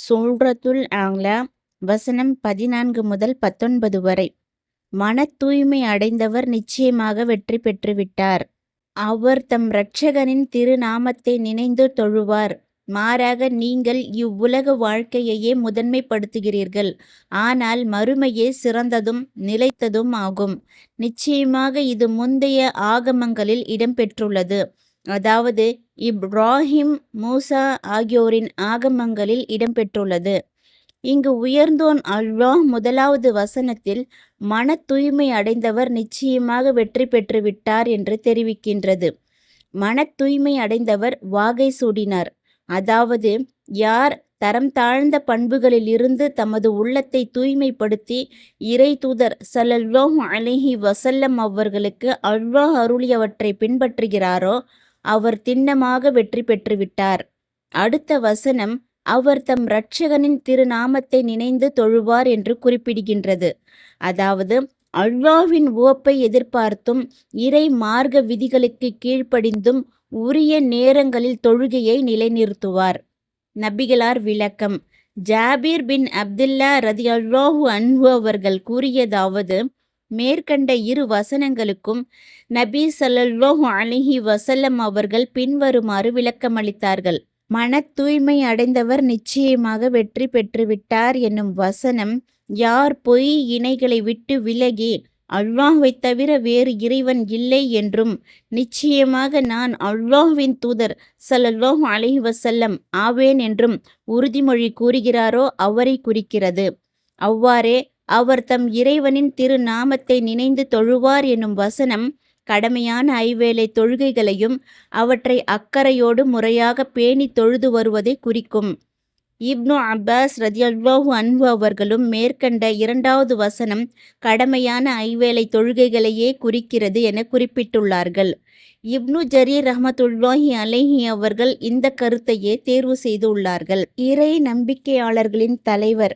சூரத்துல் அலா வசனம் 14 முதல் 19 வரை. மன தூய்மை அடைந்தவர் நிச்சயமாக வெற்றி பெற்றுவிட்டார். அவர் தம் இரட்சகனின் திருநாமத்தை நினைந்து தொழுவார். மாறாக நீங்கள் இவ்வுலக வாழ்க்கையையே முதன்மைப்படுத்துகிறீர்கள். ஆனால் மறுமையே சிறந்ததும் நிலைத்ததும் ஆகும். நிச்சயமாக இது முந்தைய ஆகமங்களில் இடம்பெற்றுள்ளது. அதாவது இப்ராஹிம், மூசா ஆகியோரின் ஆகமங்களில் இடம்பெற்றுள்ளது. இங்கு உயர்ந்தோன் அல்லாஹ் முதலாவது வசனத்தில் மன தூய்மை அடைந்தவர் நிச்சயமாக வெற்றி பெற்றுவிட்டார் என்று தெரிவிக்கின்றது. மன தூய்மை அடைந்தவர் வாகை சூடினார். அதாவது யார் தரம் தாழ்ந்த பண்புகளிலிருந்து தமது உள்ளத்தை தூய்மைப்படுத்தி இறை தூதர் ஸல்லல்லாஹு அலைஹி வஸல்லம் அவர்களுக்கு அல்லாஹ் அருளியவற்றை பின்பற்றுகிறாரோ அவர் திண்ணமாக வெற்றி பெற்றுவிட்டார். அடுத்த வசனம் அவர் தம் இரட்சகனின் திருநாமத்தை நினைந்து தொழுவார் என்று குறிப்பிடுகின்றது. அதாவது அல்லாஹ்வின் உவப்பை எதிர்பார்த்தும் இறை மார்க்க விதிகளுக்கு கீழ்ப்படிந்தும் உரிய நேரங்களில் தொழுகையை நிலைநிறுத்துவார். நபிகளார் விளக்கம். ஜாபீர் பின் அப்துல்லா ரதியல்லாஹு அன்ஹு அவர்கள் கூறியதாவது, மேற்கண்ட இரு வசனங்களுக்கும் நபி ஸல்லல்லாஹு அலைஹி வஸல்லம் அவர்கள் பின்வருமாறு விளக்கமளித்தார்கள். மன தூய்மை அடைந்தவர் நிச்சயமாக வெற்றி பெற்றுவிட்டார் என்னும் வசனம் யார் பொய் இணைகளை விட்டு விலகி அல்லாஹ்வை தவிர வேறு இறைவன் இல்லை என்றும் நிச்சயமாக நான் அல்லாஹ்வின் தூதர் ஸல்லல்லாஹு அலைஹி வஸல்லம் ஆவேன் என்றும் உறுதிமொழி கூறுகிறாரோ அவரை குறிக்கிறது. அவ்வாறே அவர் தம் இறைவனின் திருநாமத்தை நினைந்து தொழுவார் என்னும் வசனம் கடமையான ஐவேளை தொழுகைகளையும் அவற்றை அக்கறையோடு முறையாக பேணி தொழுது வருவதை குறிக்கும். இப்னு அப்பாஸ் ரதியல்லாஹு அன்ஹு அவர்களும் மேற்கண்ட இரண்டாவது வசனம் கடமையான ஐவேளை தொழுகைகளையே குறிக்கிறது என குறிப்பிட்டுள்ளார்கள். இப்னு ஜரீர் ரஹ்மத்துல்லாஹி அலைஹி அவர்கள் இந்த கருத்தையே தேர்வு செய்துள்ளார்கள். இறை நம்பிக்கையாளர்களின் தலைவர்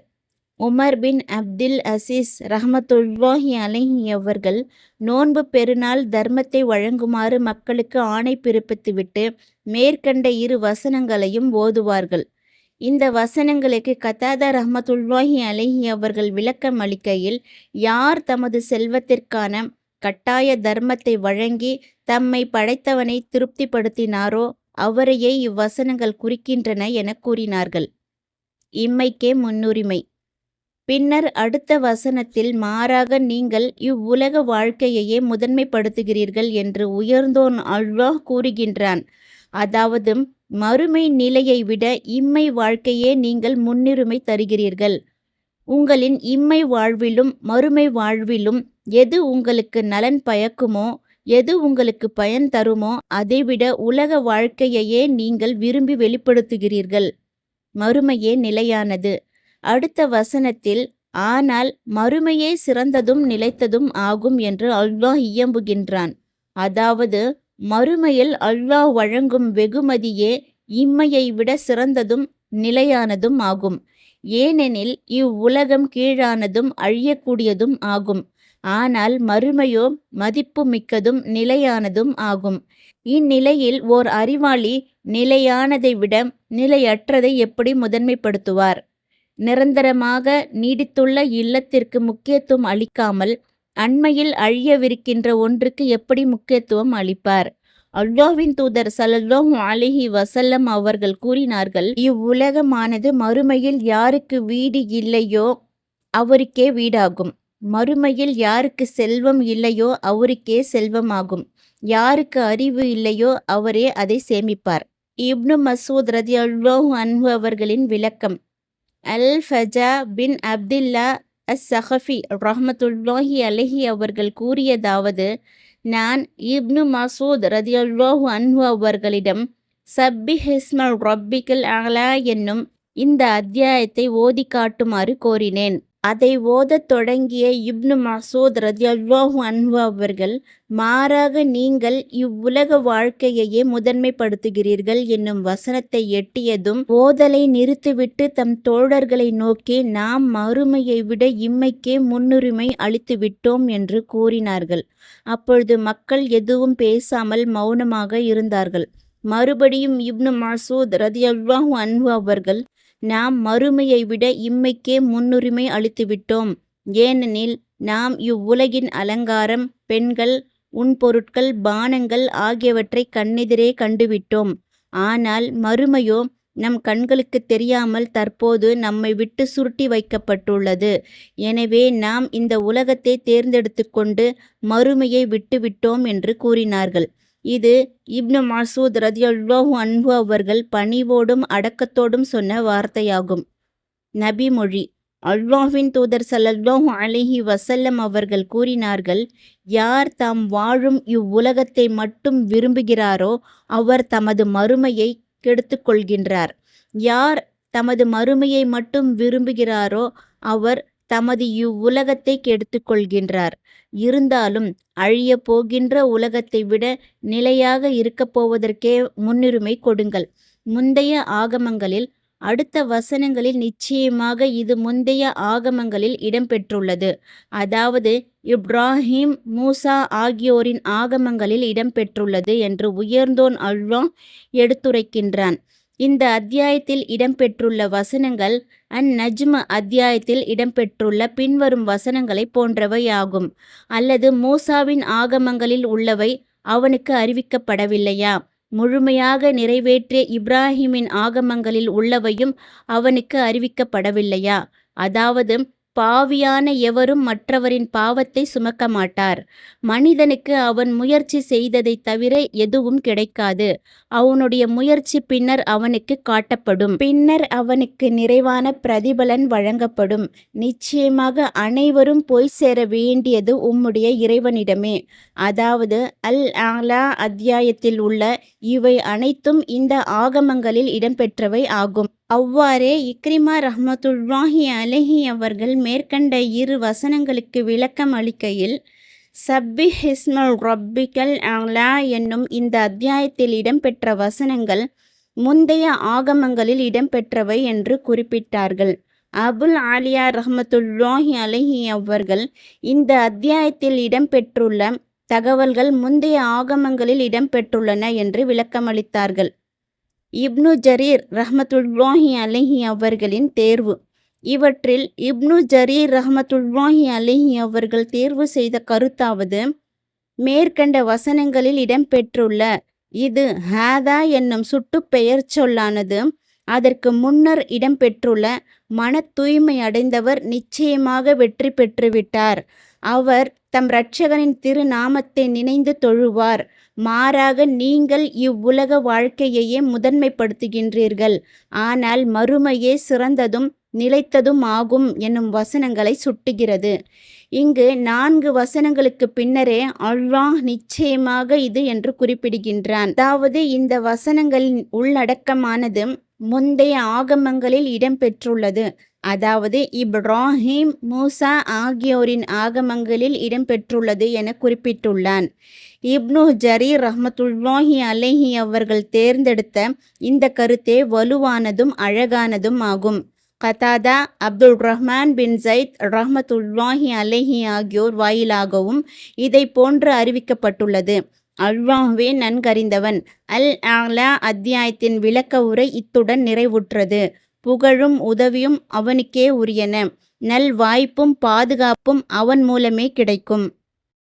உமர் பின் அப்துல் அசீஸ் ரஹ்மத்துல்லாஹி அலைஹி அவர்கள் நோன்பு பெருநாள் தர்மத்தை வழங்குமாறு மக்களுக்கு ஆணை பிறப்பித்துவிட்டு மேற்கண்ட இரு வசனங்களையும் ஓதுவார்கள். இந்த வசனங்களுக்கு கதாதா ரஹ்மத்துல்லாஹி அலைஹி அவர்கள் விளக்கம் அளிக்கையில், யார் தமது செல்வத்திற்கான கட்டாய தர்மத்தை வழங்கி தம்மை படைத்தவனை திருப்திப்படுத்தினாரோ அவரையே இவ்வசனங்கள் குறிக்கின்றன என கூறினார்கள். இம்மைக்கே முன்னுரிமை. பின்னர் அடுத்த வசனத்தில் மாறாக நீங்கள் இவ்வுலக வாழ்க்கையையே முதன்மைப்படுத்துகிறீர்கள் என்று உயர்ந்தோன் அல்லாஹ் கூறுகின்றான். அதாவது மறுமை நிலையை விட இம்மை வாழ்க்கையே நீங்கள் முன்னுரிமை தருகிறீர்கள். உங்களின் இம்மை வாழ்விலும் மறுமை வாழ்விலும் எது உங்களுக்கு நலன் பயக்குமோ, எது உங்களுக்கு பயன் தருமோ அதைவிட உலக வாழ்க்கையையே நீங்கள் விரும்பி வெளிப்படுத்துகிறீர்கள். மறுமையே நிலையானது. அடுத்த வசனத்தில் ஆனால் மறுமையே சிறந்ததும் நிலைத்ததும் ஆகும் என்று அல்லாஹ் இயம்புகின்றான். அதாவது மறுமையில் அல்லாஹ் வழங்கும் வெகுமதியே இம்மையை விட சிறந்ததும் நிலையானதும் ஆகும். ஏனெனில் இவ்வுலகம் கீழானதும் அழியக்கூடியதும் ஆகும். ஆனால் மறுமையோ மதிப்பு மிக்கதும் நிலையானதும் ஆகும். இந்நிலையில் ஓர் அறிவாளி நிலையானதை விட நிலையற்றதை எப்படி முதன்மைப்படுத்துவார்? நிரந்தரமாக நீடித்துள்ள இல்லத்திற்கு முக்கியத்துவம் அளிக்காமல் அண்மையில் அழியவிருக்கின்ற ஒன்றுக்கு எப்படி முக்கியத்துவம் அளிப்பார்? அல்லாஹ்வின் தூதர் ஸல்லல்லாஹு அலைஹி வஸல்லம் அவர்கள் கூறினார்கள், இவ்வுலகமானது மறுமையில் யாருக்கு வீடு இல்லையோ அவருக்கே வீடாகும். மறுமையில் யாருக்கு செல்வம் இல்லையோ அவருக்கே செல்வமாகும். யாருக்கு அறிவு இல்லையோ அவரே அதை சேமிப்பார். இப்னு மஸ்ஊத் ரதியல்லாஹு அன்ஹு அவர்களின் விளக்கம். அல்-ஃபஜா பின் அப்துல்லா அஸ்-ஸகஃபி ரஹ்மத்துல்லாஹி அலைஹி அவர்கள் கூறியதாவது, நான் இப்னு மஸ்ஊத் ரதியல்லாஹு அன்ஹு அவர்களிடம் சப்பிஹ் இஸ்ம ரப்பிக்கல் அலா என்னும் இந்த அத்தியாயத்தை ஓதி காட்டுமாறு கோரினேன். அதை ஓதத் தொடங்கிய இப்னு மஸ்ஊத் ரதியல்லாஹு அன்ஹு அவர்கள், மாறாக நீங்கள் இவ்வுலக வாழ்க்கையையே முதன்மைப்படுத்துகிறீர்கள் என்னும் வசனத்தை எட்டியதும் ஓதலை நிறுத்திவிட்டு தம் தோழர்களை நோக்கி, நாம் மறுமையை விட இம்மைக்கே முன்னுரிமை அளித்துவிட்டோம் என்று கூறினார்கள். அப்பொழுது மக்கள் எதுவும் பேசாமல் மௌனமாக இருந்தார்கள். மறுபடியும் இப்னு மஸ்ஊத் ரதியல்லாஹு அன்ஹு அவர்கள், நாம் மறுமையை விட இம்மைக்கே முன்னுரிமை அளித்துவிட்டோம். ஏனெனில் நாம் இவ்வுலகின் அலங்காரம், பெண்கள், உண்பொருட்கள், பானங்கள் ஆகியவற்றை கண்ணெதிரே கண்டுவிட்டோம். ஆனால் மறுமையோ நம் கண்களுக்குத் தெரியாமல் தற்போது நம்மை விட்டு சுருட்டி வைக்கப்பட்டுள்ளது. எனவே நாம் இந்த உலகத்தை தேர்ந்தெடுத்து கொண்டு மறுமையை விட்டுவிட்டோம் என்று கூறினார்கள். இது இப்னு மசூத் ரதியல்லாஹு அன்ஹு அவர்கள் பணிவோடும் அடக்கத்தோடும் சொன்ன வார்த்தையாகும். நபி மொழி. அல்லாஹ்வின் தூதர் ஸல்லல்லாஹு அலைஹி வஸல்லம் அவர்கள் கூறினார்கள், யார் தாம் வாழும் இவ்வுலகத்தை மட்டும் விரும்புகிறாரோ அவர் தமது மறுமையை கெடுத்துக் கொள்கின்றார். யார் தமது மறுமையை மட்டும் விரும்புகிறாரோ அவர் தமது இவ்வுலகத்தை கெடுத்துக் கொள்கின்றார். இருந்தாலும் அழியப் போகின்ற உலகத்தை விட நிலையாக இருக்கப் போவதற்கே முன்னுரிமை கொடுங்கள். முந்தைய ஆகமங்களில் அடுத்த வசனங்களில் நிச்சயமாக இது முந்தைய ஆகமங்களில் இடம்பெற்றுள்ளது. அதாவது இப்ராஹிம், மூசா ஆகியோரின் ஆகமங்களில் இடம்பெற்றுள்ளது என்று உயர்ந்தோன் அல்லாஹ் எடுத்துரைக்கின்றான். இந்த அத்தியாயத்தில் இடம்பெற்றுள்ள வசனங்கள் அந்நஜ்ம் அத்தியாயத்தில் இடம்பெற்றுள்ள பின்வரும் வசனங்களை போன்றவையாகும். அல்லது மூசாவின் ஆகமங்களில் உள்ளவை அவனுக்கு அறிவிக்கப்படவில்லையா? முழுமையாக நிறைவேற்றிய இப்ராஹிமின் ஆகமங்களில் உள்ளவையும் அவனுக்கு அறிவிக்கப்படவில்லையா? அதாவது பாவியான எவரும் மற்றவரின் பாவத்தை சுமக்க மாட்டார். மனிதனுக்கு அவன் முயற்சி செய்ததை தவிர எதுவும் கிடைக்காது. அவனுடைய முயற்சி பின்னர் அவனுக்கு காட்டப்படும். பின்னர் அவனுக்கு நிறைவான பிரதிபலன் வழங்கப்படும். நிச்சயமாக அனைவரும் போய் சேர வேண்டியது உம்முடைய இறைவனிடமே. அதாவது அல் அலா அத்தியாயத்தில் உள்ள இவை அனைத்தும் இந்த ஆகமங்களில் இடம்பெற்றவை ஆகும். அவ்வாறே இக்ரிமா ரஹ்மத்துல்லாஹி அலைஹி அவர்கள் மேற்கண்ட இரு வசனங்களுக்கு விளக்கம் அளிக்கையில், சப்பிஹ் இஸ்ம ரப்பிக்கல் அலா என்னும் இந்த அத்தியாயத்தில் இடம்பெற்ற வசனங்கள் முந்தைய ஆகமங்களில் இடம்பெற்றவை என்று குறிப்பிட்டார்கள். அபுல் ஆலியா ரஹ்மத்துல்லாஹி அலைஹி அவர்கள் இந்த அத்தியாயத்தில் இடம்பெற்றுள்ள தகவல்கள் முந்தைய ஆகமங்களில் இடம்பெற்றுள்ளன என்று விளக்கமளித்தார்கள். இப்னு ஜரீர் ரஹ்மத்துல்லாஹி அலைஹி அவர்களின் தேர்வு. இவற்றில் இப்னு ஜரீர் ரஹ்மத்துல்லாஹி அலைஹி அவர்கள் தேர்வு செய்த கருத்தாவது, மேற்கண்ட வசனங்களில் இடம்பெற்றுள்ள இது ஹாதா என்னும் சுட்டுப் பெயர் சொல்லானது அதற்கு முன்னர் இடம்பெற்றுள்ள மன தூய்மை அடைந்தவர் நிச்சயமாக வெற்றி பெற்றுவிட்டார். அவர் தம் இரட்சகனின் திருநாமத்தை நினைந்து தொழுவார். மாறாக நீங்கள் இவ்வுலக வாழ்க்கையையே முதன்மைப்படுத்துகின்றீர்கள். ஆனால் மறுமையே சிறந்ததும் நிலைத்ததும் ஆகும் என்னும் வசனங்களை சுட்டுகிறது. இங்கு 4 வசனங்களுக்கு பின்னரே அல்லாஹ் நிச்சயமாக இது என்று குறிப்பிடுகின்றான். அதாவது இந்த வசனங்களின் உள்ளடக்கமானது முந்தைய ஆகமங்களில் இடம்பெற்றுள்ளது. அதாவது இப்ராஹிம், மூசா ஆகியோரின் ஆகமங்களில் இடம்பெற்றுள்ளது என குறிப்பிட்டுள்ளான். இப்னு ஜரீர் ரஹ்மத்துல்லாஹி அலைஹி அவர்கள் தேர்ந்தெடுத்த இந்த கருத்தே வலுவானதும் அழகானதும் ஆகும். கதாதா, அப்துல் ரஹ்மான் பின் ஜைத் ரஹ்மத்துல்லாஹி அலைஹி ஆகியோர் வாயிலாகவும் இதை போன்று அறிவிக்கப்பட்டுள்ளது. அல்லாஹ்வே நன்கறிந்தவன். அல் அலா அத்தியாயத்தின் விளக்க உரை இத்துடன் நிறைவுற்றது. புகழும் உதவியும் அவனுக்கே உரியன. நல் வாய்ப்பும் பாதுகாப்பும் அவன் மூலமே கிடைக்கும்.